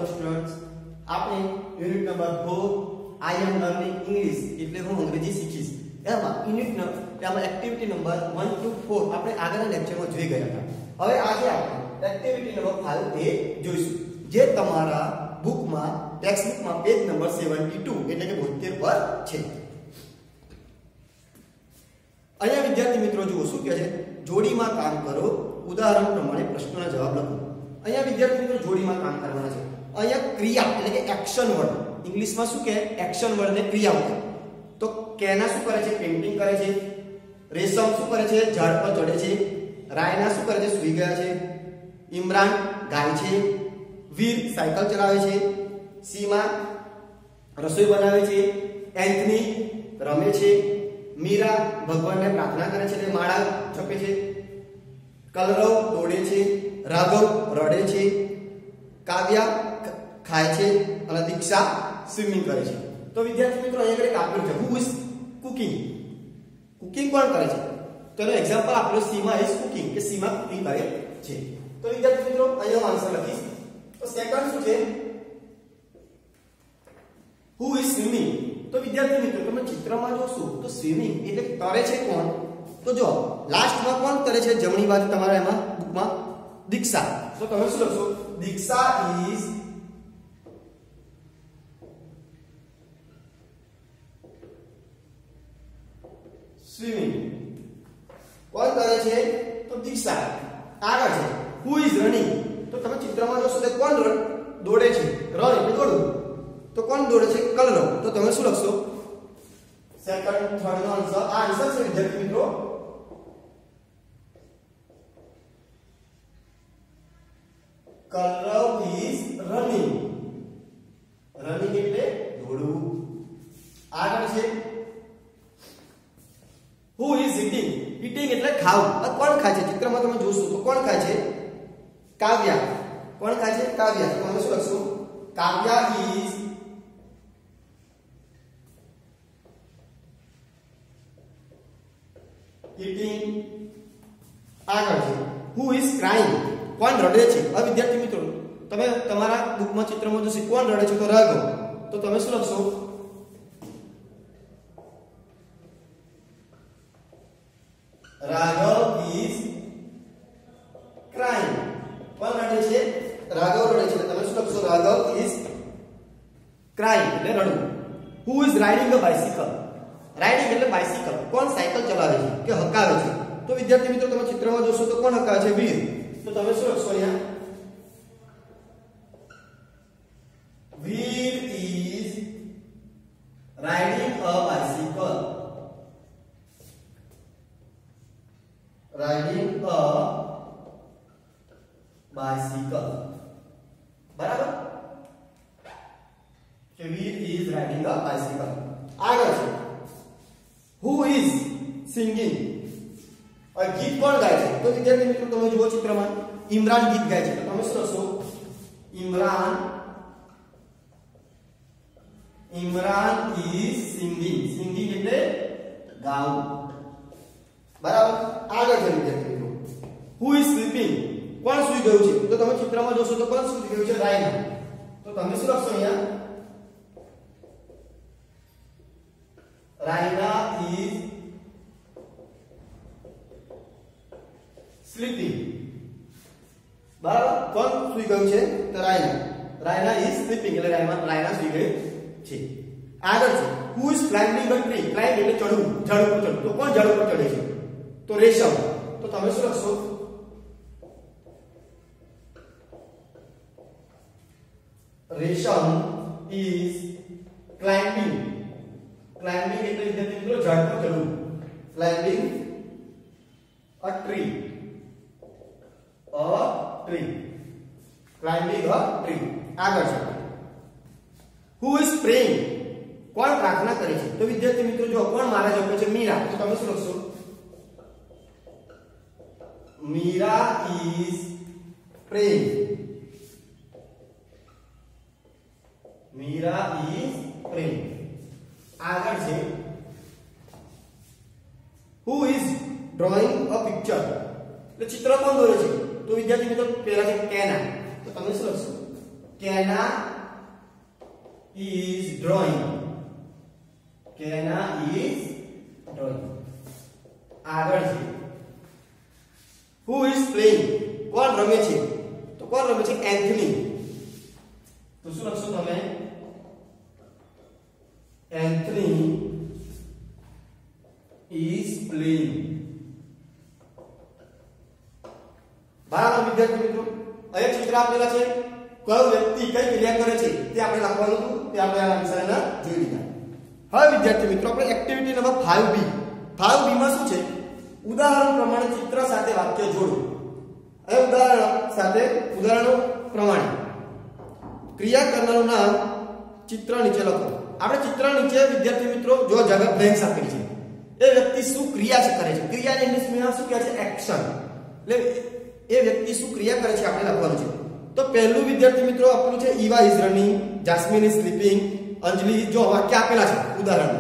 Hello students, આપણે unit number 4 આઈ એમ learning English એટલે હું અંગ્રેજી શીખીશ એમાં એક્ટિવિટી નંબર 1 to 4 આપણે આગળના લેક્ચરમાં જોઈ ગયા હતા. હવે આજે આપણે એક્ટિવિટી નંબર 5 એ જોઈશું, જે તમારા બુકમાં ટેક્સ્ટ બુકમાં પેજ નંબર 72 એટલે કે 72 પર છે. અહીંયા વિદ્યાર્થી મિત્રો જુઓ શું કહે છે, જોડીમાં કામ કરો, ઉદાહરણ પ્રમાણે પ્રશ્નોના જવાબ લખો. અહીંયા વિદ્યાર્થી મિત્રો જોડીમાં કામ કરવાના છે. અહીંયા ક્રિયા એટલે કે એક્શન વર્ડ, ઇંગ્લિશમાં શું કહે, એક્શન વર્ડ ને ક્રિયા કહે. તો કેના શું કરે છે, પેઇન્ટિંગ કરે છે. રેશમ શું કરે છે, ઝાડ પર ચડે છે. રાયના શું કરે છે, સૂઈ ગયા છે. ઇમરાન ગાય છે. વીર સાયકલ ચલાવે છે. સીમા રસોઈ બનાવે છે. એન્થની રમે છે. મીરા ભગવાનને પ્રાર્થના કરે છે, માળા જપે છે. કલરવ દોડે છે. રાઘવ રડે છે. કાવ્યા ખાય છે અને દીક્ષા સ્વિમિંગ કરે છે. તો વિદ્યાર્થી મિત્રો અહીંયા એક આપ્યું છે, હુ ઇઝ કુકિંગ. કુકિંગ કોણ કરે છે? તો એનો એક્ઝામ્પલ આપણો સીમા ઇઝ કુકિંગ, કે સીમા કુકિંગ કરે છે. તો વિદ્યાર્થી મિત્રો અહીંયા આન્સર લખીશ. તો સેકન્ડ શું છે, હુ ઇઝ સ્વિમિંગ. તો વિદ્યાર્થી મિત્રો તમે ચિત્રમાં જોશો તો સ્વિમિંગ એટલે તરે છે કોણ? તો જો લાસ્ટમાં કોણ તરે છે, જમણી બાજુ તમારા એમાં બુકમાં દીક્ષા. તો તમે શું લખશો, દીક્ષા ઇઝ સ્વિમિંગ. કોણ કરે છે? તો દીક્ષા. આગળ છે હુ ઇઝ રનિંગ. તો તમે ચિત્રમાં જોશો તો કોણ દોડે છે, રન એટલે દોડવું. તો કોણ દોડે છે? કલરવ. તો તમે શું લખશો, સેકન્ડ થર્ડ નો આન્સર. આ આન્સર છે વિદ્યાર્થી મિત્રો કલરવ ઇઝ રનિંગ. રનિંગ એટલે દોડવું. આગળ છે હુ ઇઝ ઈટિંગ. ઈટિંગ એટલે ખાવું. આ કોણ ખાય છે? ચિત્રમાં તમે જોશો તો કોણ ખાય છે? કાવ્યા. કોણ ખાય છે? કાવ્યા. તો તમે શું લખશો, કાવ્યા ઇઝ ઈટિંગ. આગળ છે હુ ઇઝ ક્રાઇંગ. કોણ રડે છે? આ વિદ્યાર્થી મિત્રો તમે તમારા બુકમાં ચિત્રમાં જોશો કોણ રડે છે, તો રાઘવ. તો તમે શું લખશો, રાઘવ ઇઝ ક્રાઇંગ. કોણ રડે છે? રાઘવ રડે છે. તમે શું લખશો, રાઘવ ઇઝ ક્રાઇંગ એટલે રડવું. Who is riding a bicycle. Riding એટલે બાઇસિકલ. કોણ સાયકલ ચલાવે છે કે હકાવે છે? તો વિદ્યાર્થી મિત્રો તમે ચિત્રમાં જોશો તો કોણ હકાવે છે? વીર. તો તમે શું લખશો અહીંયા, Veer is riding a bicycle. Riding a bicycle. બરાબર, કે Veer is riding a bicycle. આગળ છે હુ ઇઝ સિંગિંગ. ગીત કોણ ગાય છે? તો વિદ્યાર્થી મિત્રો તમે જુઓ ચિત્રમાં ઇમરાન ગીત ગાય છે. તો તમે શું લખશો, ઇમરાન ઇઝ સિંગિંગ. સિંગિંગ એટલે ગાવું. બરાબર. આગળ છે વિદ્યાર્થી મિત્રો હુ ઇઝ સ્લીપિંગ. કોણ સૂઈ ગયું છે? તો તમે ચિત્રમાં જોશો તો કોણ સૂઈ ગયું છે? રાયના. તો તમે શું લખશો અહીંયા, રાયના ઇઝ સ્લીપિંગ. બરાબર. કોણ સૂઈ ગયું છે? તો રાયના. રાયના ઇઝ સ્લીપિંગ એટલે રાયના સૂઈ ગઈ છે. આગળ છે who is climbing a tree. Climb એટલે ચડવું, ઝાડ ઉપર ચડવું. તો કોણ ઝાડ ઉપર ચડે છે? તો રેશમ. તો તમે શું લખશો, રેશમ ઇઝ ક્લાઇમ્બિંગ. ક્લાઇમ્બિંગ એટલે વિદ્યાર્થી મિત્રો ઝાડ પર ચડવું. Climbing a tree. Climbing a tree. આગળ છે હુ ઇઝ પ્રેઇંગ. કોણ પ્રાર્થના કરે છે? તો વિદ્યાર્થી મિત્રો જો કોણ મારા જપે છે? મીરા. તો તમે શું લખશો, Mira is praying. Mira is praying. આગળ છે who is drawing a picture. એટલે ચિત્ર કોણ દોરે છે? તો વિદ્યાર્થી મિત્રો પહેલા છે કેના. તો તમે શું લખશો, કેના is drawing. કેના is drawing. આગળ છે who is playing. કોણ રમે છે? તો કોણ રમે છે? એન્થની. તો શું લખશો તમે? Anthony is playing. બરાબર વિદ્યાર્થી મિત્રો, અહીંયા ચિત્ર આપેલા છે, કયો વ્યક્તિ કઈ ક્રિયા કરે છે તે આપણે લખવાનું હતું, તે આપણે આ આન્સરના જોઈ લીધા. હવે વિદ્યાર્થી મિત્રો આપણે એક્ટિવિટી નંબર 5B. 5B માં શું છે? ઉદાહરણ પ્રમાણે ચિત્ર સાથે વાક્ય જોડો. હવે ઉદાહરણો પ્રમાણે ક્રિયા કરનારનું નામ ચિત્ર નીચે લખો. આપણે ચિત્ર નીચે વિદ્યાર્થી મિત્રો જો જગા બ્લેન્ક્સ આપેલી છે, એ વ્યક્તિ શું ક્રિયા કરે છે, ક્રિયાને ઇંગ્લિશમાં શું કહે છે? એક્શન. એટલે એ વ્યક્તિ શું ક્રિયા કરે છે આપણે લખવાનું છે. તો પહેલું વિદ્યાર્થી મિત્રો આપેલું છે Eva is running, Jasmine is sleeping, Anjali. જો વાક્ય આપેલા છે ઉદાહરણ,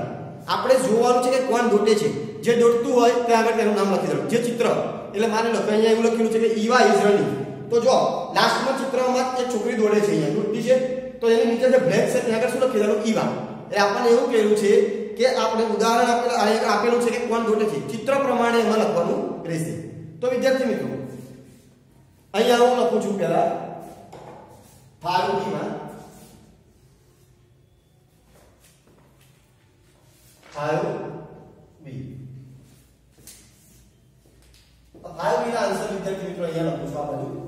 આપણે જોવાનું છે કે કોણ દોટે છે. જે દોટતું હોય ત્યાં આગળ તેનું નામ લખી દેવાનું. જે ચિત્ર એટલે માની લો કે અહીંયા એવું લખેલું છે કે ઈવા ઇઝ રનિંગ, તો જો લાસ્ટમાં ચિત્રમાં એક છોકરી દોડે છે, અહીંયા દોડતી છે, તો એની નીચે જે બ્લેક છે ત્યાં આગળ શું લખી દેવાનું? ઈવા. એટલે આપણને એવું કહેલું છે કે આપણે ઉદાહરણ આપેલું છે કે કોણ દોટે છે, ચિત્ર પ્રમાણે એમાં લખવાનું રહેશે. તો વિદ્યાર્થી મિત્રો અહીંયા હું લખું છું પહેલા 5B માં 5B ના આન્સર વિદ્યાર્થી મિત્રો અહીંયા લખું છું આ બધું.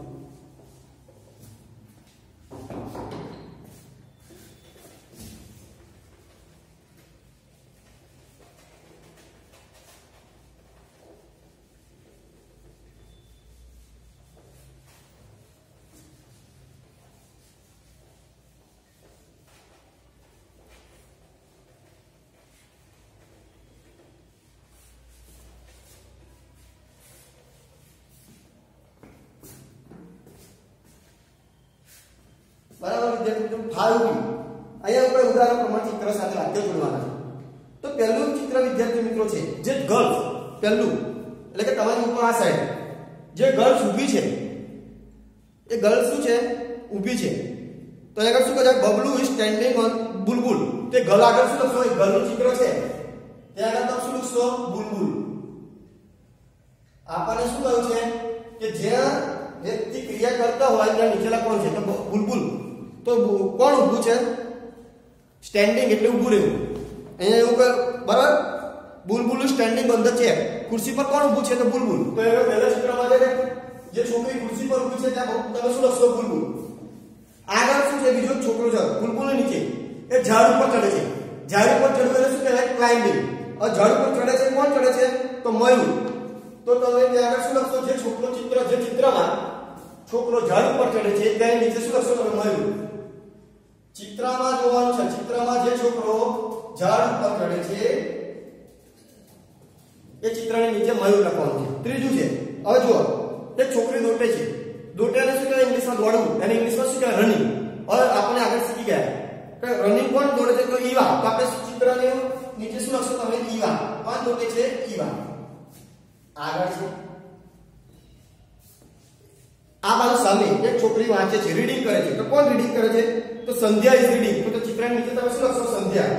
બરાબર વિદ્યાર્થી મિત્રો 5B અહીંયા આપણે ઉદાહરણ પ્રમાણે ચિત્ર સાથે વાક્ય જોડવાના છે. તો પહેલું ચિત્ર વિદ્યાર્થી મિત્રો છે જે ગર્લ્સ, પહેલું એટલે કે તમારી ઉપર આ સાઈડ જે ગર્લ્સ ઊભી છે, એ ગર્લ્સ શું છે? ઊભી છે. તો અહીંયા આગળ શું કહે છે? બબલુ ઇઝ સ્ટેન્ડિંગ ઓન બુલબુલ. તે ગર્લ આગળ શું લખશો? એ ગર્લનું ચિત્ર છે, ત્યાં આગળ તમે શું લખશો? બુલબુલ. આપણને શું કહ્યું છે કે જ્યાં વ્યક્તિ ક્રિયા કરતા હોય ત્યાં નીચેલા કોણ છે? તો બુલબુલ. તો કોણ ઊભું છે? સ્ટેન્ડિંગ એટલે ઊભું રહેવું. અહીંયા એવું કર બરાબર. બુલબુલ સ્ટેન્ડિંગ ઓન ધ ચેર. ખુરશી પર કોણ ઊભું છે? તો બુલબુલ. તો એ પહેલા ચિત્રમાં જે છોકરી ખુરશી પર ઊભી છે ત્યાં તમે શું લખશો? બુલબુલ. આગળ શું છે? બીજો છોકરો છે બુલબુલની નીચે, એ ઝાડ ઉપર ચડે છે. ઝાડ ઉપર ચડવું એટલે શું કહેવાય? ક્લાઇમ્બિંગ. હવે ઝાડ ઉપર ચડે છે, કોણ ચડે છે? તો મયુર. તો તમે ત્યાં આગળ શું લખશો? જે છોકરો જે ચિત્રમાં છોકરો ઝાડ ઉપર ચડે છે તેની નીચે શું લખશો તમે? મયુર. ચિત્રમાં જોવાનું છે, ચિત્રમાં જે છોકરો ઝાડ ઉપર ચડે છે એ ચિત્રની નીચે મયુર લખવાનું છે. ત્રીજું છે હવે જુઓ, એક છોકરી દોડે છે. દોડ્યાને શું કહેવાય ઇંગ્લિશમાં? દોડવું. એને ઇંગ્લિશમાં શું કહેવાય? રનિંગ. હવે આપણે આગળ શીખી ગયા કે રનિંગ કોણ દોડે છે? તો ઈવા. તો આપણે ચિત્રની નીચે શું લખશો તમે? ઈવા. કોણ દોડે છે? ઈવા. આગળ છે આ બાજુ સામે એક છોકરી વાંચે છે, રીડિંગ કરે છે. તો કોણ રીડિંગ કરે છે? તો સંધ્યા ઇઝ રીડિંગ. તો ચિત્રની નીચે તમે શું લખશો? સંધ્યા.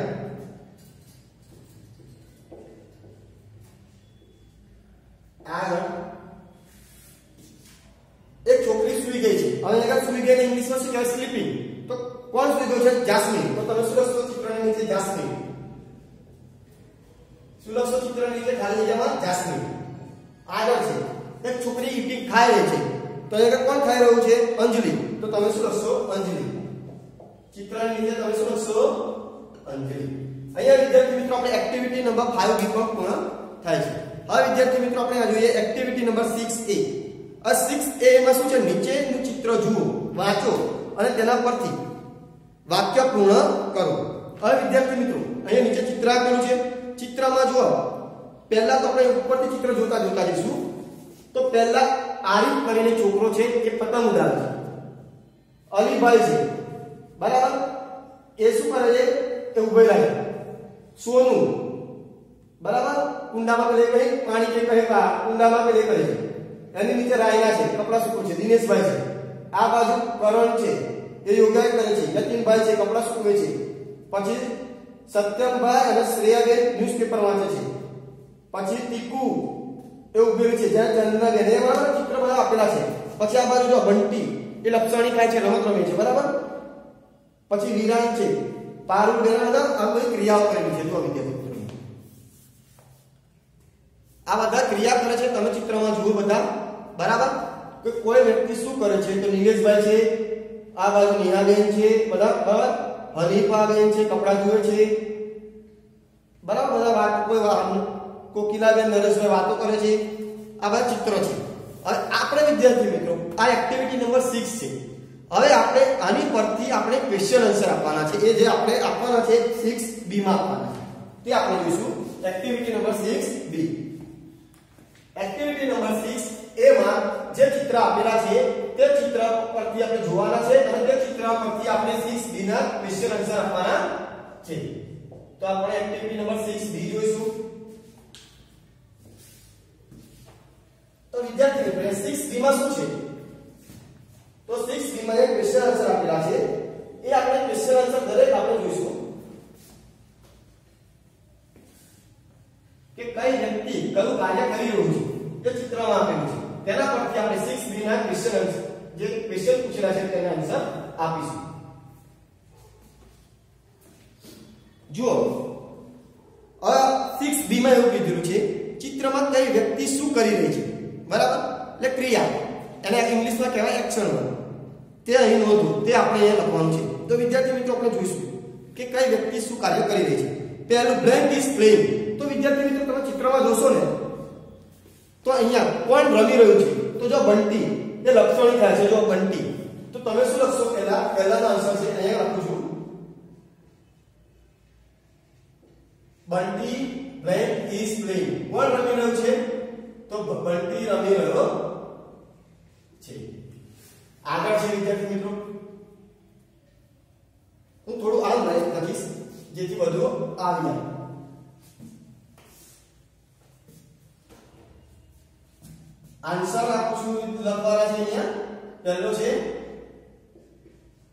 આગળ એક છોકરી સૂઈ ગઈ છે. હવે આગળ સૂઈ ગઈ ને ઇંગ્લિશમાં શું કહેવાય? સ્લીપિંગ. તો કોણ સૂઈ ગયો છે? જાસ્મિન. તો તમે શું લખશો ચિત્રની નીચે? જાસ્મિન. શું લખશો ચિત્રની નીચે? ખાલી જગ્યામાં જાસ્મિન. આગળ છે એક છોકરી ઈટિંગ ખાઈ રહી છે. તો અહીંયા કોણ ખાઈ રહ્યું છે? અંજલિ. તો તમે શું લખશો? અંજલિ. ચિત્રની નીચે તમે શું લખશો? અંજલિ. અહીંયા વિદ્યાર્થી મિત્રો આપણે એક્ટિવિટી નંબર 5B પણ પૂર્ણ થાય છે. હવે વિદ્યાર્થી મિત્રો આપણે આ જોઈએ એક્ટિવિટી નંબર 6A. આ 6A માં શું છે? નીચેનું ચિત્ર જુઓ, વાંચો અને તેના પરથી વાક્ય પૂર્ણ કરો. હવે વિદ્યાર્થી મિત્રો અહીંયા નીચે ચિત્ર આપેલું છે. ચિત્રમાં જુઓ, પહેલા તો આપણે ઉપરથી ચિત્ર જોતા જઈશું. તો પહેલા આરીફ કરીને છોકરો છે એ પતંગ ઉડાવે છે. અલીભાઈ છે બરાબર, એ શું કરે છે? એ ઉભી રહે. સોનું બરાબર, કુંડામાં પેલે કઈ પાણી કે કઈ કુંડામાં પેલે કરે છે. એની નીચે રાયના છે, કપડા સૂકવે છે. દિનેશભાઈ છે. આ બાજુ કરણ છે એ યોગા કરે છે. યતિનભાઈ છે કપડા સૂકવે છે. પછી સત્યમભાઈ અને શ્રેયાબેન ન્યૂઝપેપર વાંચે છે. પછી ટીકુ એ ઉભેલી છે જ્યાં ચંદ્રના બેન એ બરાબર ચિત્ર બધા આપેલા છે. પછી આ બાજુ જો બંટી એ લપસણી ખાય છે, રમત રમે છે બરાબર. પછી વિરાજ છે, પારુલ બેન બધા આ બધી ક્રિયાઓ કરેલી છે. જો વિદ્યાર્થી મિત્રો આ બધા ક્રિયા કરે છે, તમે ચિત્રમાં જુઓ બધા બરાબર. કે કોઈ વ્યક્તિ શું કરે છે તો નિલેશભાઈ છે, આ બાજુ નીહાબેન છે બધા બરાબર, હરીફાબેન છે કપડા ધોવે છે બરાબર. બધા વાત કોઈ કોકિલાબેન નરેશભાઈ વાતો કરે છે. આ બધા ચિત્રો છે. હવે આપણે વિદ્યાર્થી મિત્રો આ એક્ટિવિટી નંબર 6 છે. હવે આપણે આની પરથી આપણે ક્વેશ્ચન આન્સર આપવાના છે. એ જે આપણે આપવાના છે 6B માં આપવાના છે તે આપણે જોઈશું. Activity number 6B. Activity number 6 એમાં જે ચિત્ર આપેલા છે તે ચિત્ર પરથી આપણે જોવાના છે અને તે ચિત્ર પરથી આપણે 6B ના ક્વેશ્ચન આન્સર આપવાના છે. તો આપણે એક્ટિવિટી નંબર 6B જોઈશું. તો વિદ્યાર્થી મિત્રો 6B માં શું છે? તો 6B માં એક ક્વેશ્ચન આન્સર આપેલા છે. એ આપણે ક્વેશ્ચન આન્સર દરેક આપણે જોઈશું કે કઈ વ્યક્તિ કયું કાર્ય કરી રહ્યું છે તે ચિત્રમાં આપેલું છે. તેના પરથી આપણે 6B ના ક્વેશ્ચન આન્સર જે ક્વેશ્ચન પૂછેલા છે તેના આન્સર આપીશું. જુઓ 6B માં એવું કીધું છે ચિત્રમાં કઈ વ્યક્તિ શું કરી રહી છે બરાબર, એટલે ક્રિયા, એને ઇંગ્લિશમાં કહેવાય એક્શન વર્બ. તે અહીં નોંધો, તે આપણે અહીંયા લખવાનું છે. તો વિદ્યાર્થી મિત્રો આપણે જોઈશું કે કઈ વ્યક્તિ શું કાર્ય કરી રહી છે. પહેલું બ્લેન્ક ઇઝ પ્લેઇંગ. તો વિદ્યાર્થી મિત્રો તમે ચિત્રમાં જોશો ને તો અહીંયા કોણ રમી રહ્યું છે? તો જો બંટી એ લક્ષણી થાય છે. જો બંટી, તો તમે શું લખશો? પહેલાનો આન્સર છે અહીંયા લખું છું બંટી બ્લેન્ક ઇઝ પ્લેઇંગ. કોણ રમી રહ્યું છે? તો બંટી રમી રહ્યો છે. આગળ છે વિદ્યાર્થી મિત્રો હું થોડું આમ લખીશ જેથી બધું આવી જાય. આન્સર આપું છું લખવાના છે અહીંયા. પહેલો છે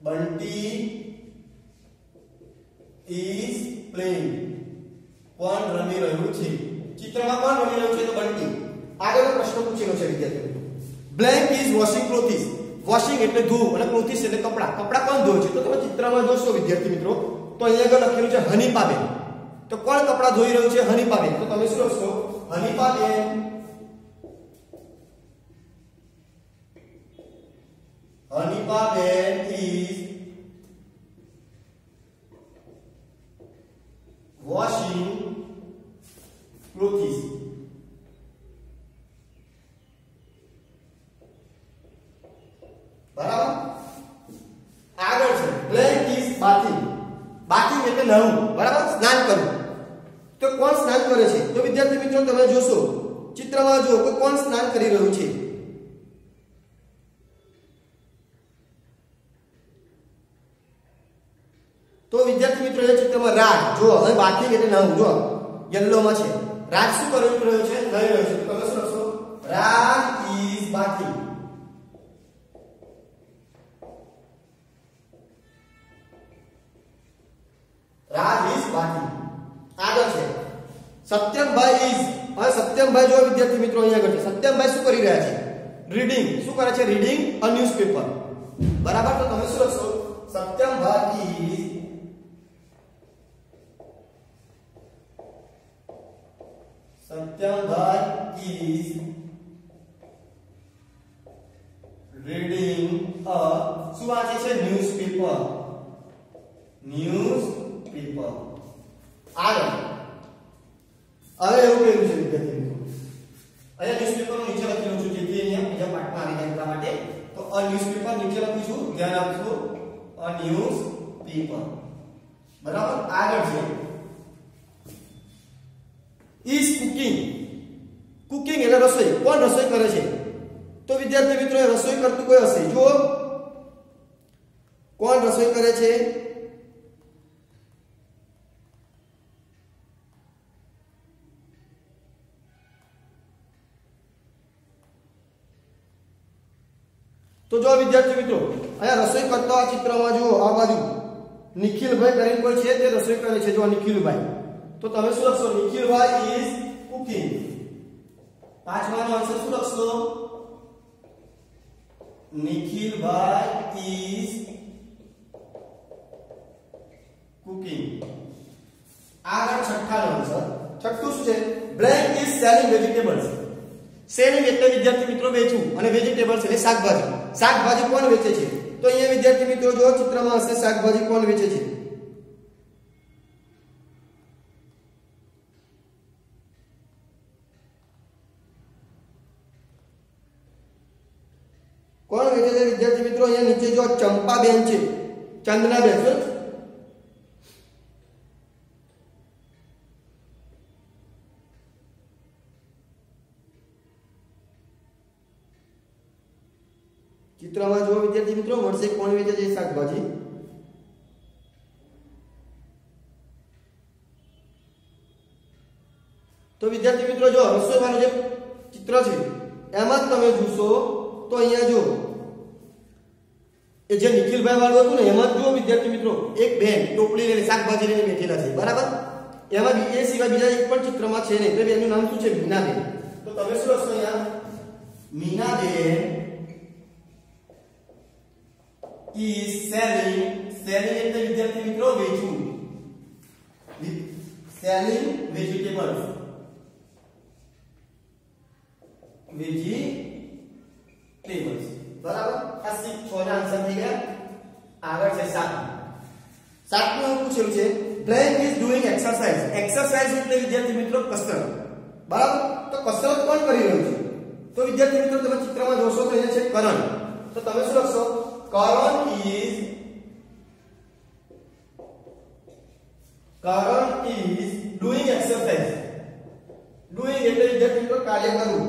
બંટી ઇઝ પ્લેઇંગ. કોણ રમી રહ્યું છે? ચિત્રમાં કોણ રમી રહ્યું છે? તો બંટી. આગળનો પ્રશ્ન પૂછેલો છે વિદ્યાર્થી મિત્રો blank is washing clothes. Washing એટલે ધોવું અને ક્લોથિસ એટલે કપડા. કપડા કોણ ધોવે છે? તો તમે ચિત્રમાં જોશો વિદ્યાર્થી મિત્રો તો અહીંયા આગળ લખેલું છે હનીફાબેન. તો કોણ કપડા ધોઈ રહ્યું છે? હનીફાબેન. તો તમે શું લખશો? હનીફાબેન Hanifaben is washing clothes. બરાબર. આગળ છે blank is bathing. bathing એટલે નહાવું બરાબર, સ્નાન કરવું. તો કોણ સ્નાન કરે છે? તો વિદ્યાર્થી મિત્રો તમે જોશો ચિત્રમાં જો કે કોણ સ્નાન કરી રહ્યું છે? તો વિદ્યાર્થી મિત્રો એ ચિત્રમાં રાજ જો હવે બાથિંગ એટલે નહાવું જો યલો માં છે. રાજ શું કરી રહ્યો છે? નાહી રહ્યો છે. તો તમે શું લખશો? Raj is bathing. Raj is bathing. આગળ છે સત્યમભાઈ ઇઝ. હવે સત્યમભાઈ જો વિદ્યાર્થી મિત્રો અહીંયા આગળ છે સત્યમભાઈ શું કરી રહ્યા છે? રીડિંગ. શું કરે છે? Reading a newspaper. બરાબર. તો તમે શું લખશો? સત્યમભાઈ is Satyambai is reading a શું વાંચે છે? ન્યૂઝપેપર. ન્યૂઝપેપર. આગળ હવે એવું કહેવું છે વિદ્યાર્થી મિત્રો અહીંયા ન્યૂઝપેપર નીચે લખેલું છું જેથી અહીંયા બીજા પાઠમાં આવી જાય એટલા માટે. તો અ ન્યૂઝપેપર નીચે લખું છું, ધ્યાન આપજો. અ ન્યૂઝપેપર. બરાબર. આગળ છે is cooking. cooking એટલે રસોઈ. કોણ રસોઈ કરે છે? તો વિદ્યાર્થી મિત્રો રસોઈ કરતું કોઈ હશે. જુઓ કોણ રસોઈ કરે છે? તો જો વિદ્યાર્થી મિત્રો અહીંયા રસોઈ કરતા આ ચિત્રમાં જુઓ આ બાજુ નિખિલભાઈ કરીને કોઈ છે તે રસોઈ કરે છે જો નિખિલભાઈ તો તમે શું લખશો નિખિલભાઈ ઇઝ કુકિંગ પાંચમાનો આન્સર શું લખશો નિખિલભાઈ ઇઝ કુકિંગ આગળ છઠ્ઠાનો આન્સર છઠ્ઠું શું છે blank is selling vegetables selling એટલે વિદ્યાર્થી મિત્રો વેચવું અને વેજીટેબલ્સ એટલે શાકભાજી શાકભાજી કોણ વેચે છે તો અહીંયા વિદ્યાર્થી મિત્રો જો ચિત્રમાં હશે શાકભાજી કોણ વેચે છે કોણ વેચે છે વિદ્યાર્થી મિત્રો અહીંયા નીચે જો ચંપાબેન છે ચંદનાબેન છે ચિત્રમાં જો વિદ્યાર્થી મિત્રો મળશે કોણ વેચે છે શાકભાજી તો વિદ્યાર્થી મિત્રો જો રસોઈવાળું જે ચિત્ર છે એમાં તમે જોશો તો અહીંયા જો એ જે નિખિલભાઈ વાળું હતું ને એમાં જો વિદ્યાર્થી મિત્રો એક બેન ટોપલી લઈને શાકભાજી લઈને બેઠેલા છે બરાબર એમાં એ સિવાય બીજા એક પણ ચિત્રમાં છે નહીં તો બેનનું નામ શું છે મીનાબેન તો તમે શું લખશો અહીંયા મીનાબેન is selling એટલે વિદ્યાર્થી મિત્રો વેચવું selling vegetables બરાબર આ 6 ના આન્સર થઈ ગયા આગળ છે 7 સાતમું પૂછેલું છે બ્રેન ઇઝ ડુઇંગ એક્સરસાઇઝ એટલે વિદ્યાર્થી મિત્રો કસરત બરાબર તો કસરત કોણ કરી રહ્યું છે તો વિદ્યાર્થી મિત્રો તમે ચિત્રમાં જોશો તો અહીંયા છે કરણ તો તમે શું લખશો Karan is doing exercise. Doing એટલે વિદ્યાર્થી મિત્રો કાર્ય કરવું.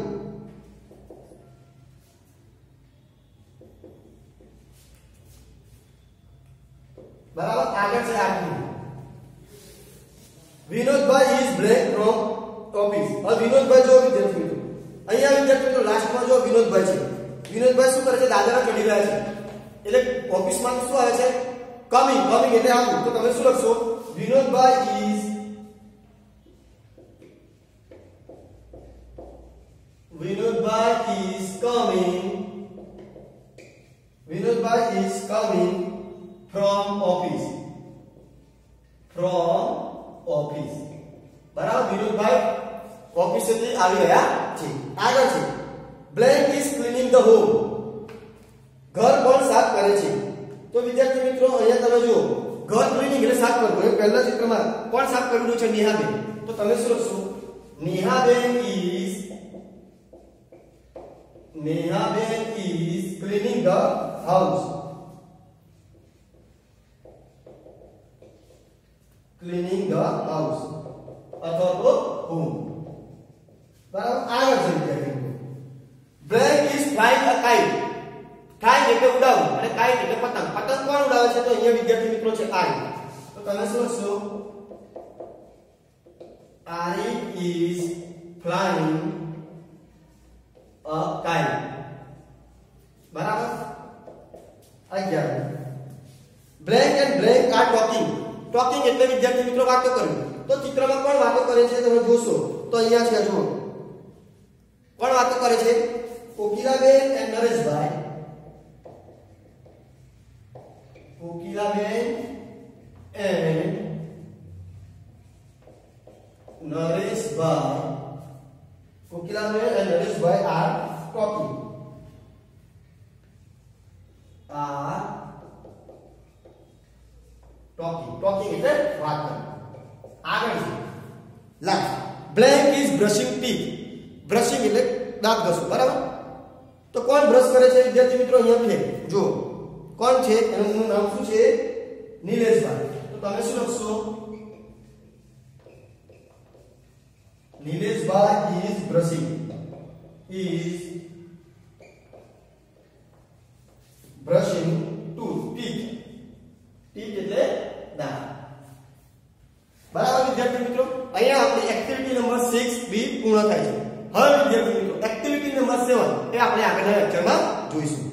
બરાબર આગળ છે આઠમું. Vinodbhai is break from office. હવે વિનોદભાઈ જો વિદ્યાર્થી મિત્રો અહીંયા વિદ્યાર્થી મિત્રો લાસ્ટમાં જો વિનોદભાઈ છે. વિનોદભાઈ શું કરે છે દાદરા ચડી રહ્યા છે. એટલે ઓફિસમાં શું આવે છે કમિંગ એટલે આવું તો તમે શું લખશો Vinodbhai is coming from office બરાબર વિનોદભાઈ ઓફિસેથી આવી રહ્યા છે આગળ છે blank is cleaning the home ઘર કોણ સાફ કરે છે તો વિદ્યાર્થી મિત્રો અહીંયા તમે જુઓ ઘર ક્લીનિંગ એટલે સાફ કરવું એ પહેલા ચિત્રમાં કોણ સાફ કર્યું છે નેહાબેન તો તમે શું લખશો નેહાબેન ઇઝ ક્લીનિંગ ધ હાઉસ અથવા તો હોમ બરાબર આગળ છે વિદ્યાર્થી black is flying a kite kite એટલે ઉડાવવું અને કાઇટ એટલે પતંગ પતંગ કોણ ઉડાવે છે તો અહીંયા વિદ્યાર્થી મિત્રો છે આરી તો તમે શું લખશો આરી ઇઝ ફ્લાઇંગ અ કાઇટ બરાબર 11 black and black are talking એટલે વિદ્યાર્થી મિત્રો વાતો કરવી તો ચિત્રમાં કોણ વાતો કરે છે તમે જોશો તો અહીંયા છે જુઓ કોણ વાતો કરે છે Kokilaben and Nareshbhai Kokilaben and Nareshbhai are talking. Talking એટલે વાત કરવી. આગળ છે last blank is brushing teeth brushing એટલે દાંત ઘસવું બરાબર તો કોણ બ્રશ કરે છે વિદ્યાર્થી મિત્રો અહીંયા છે જો કોણ છે એનું નામ શું છે નિલેશભાઈ તો તમે શું લખશો નિલેશભાઈ ઇઝ બ્રશિંગ ટીથ એટલે દાંત બરાબર વિદ્યાર્થી મિત્રો અહીંયા આપણી એક્ટિવિટી નંબર 6B પૂર્ણ થાય છે હવે વિદ્યાર્થી મિત્રો એક્ટિવિટી નંબર 7 એ આપણે આગળના લેક્ચરમાં જોઈશું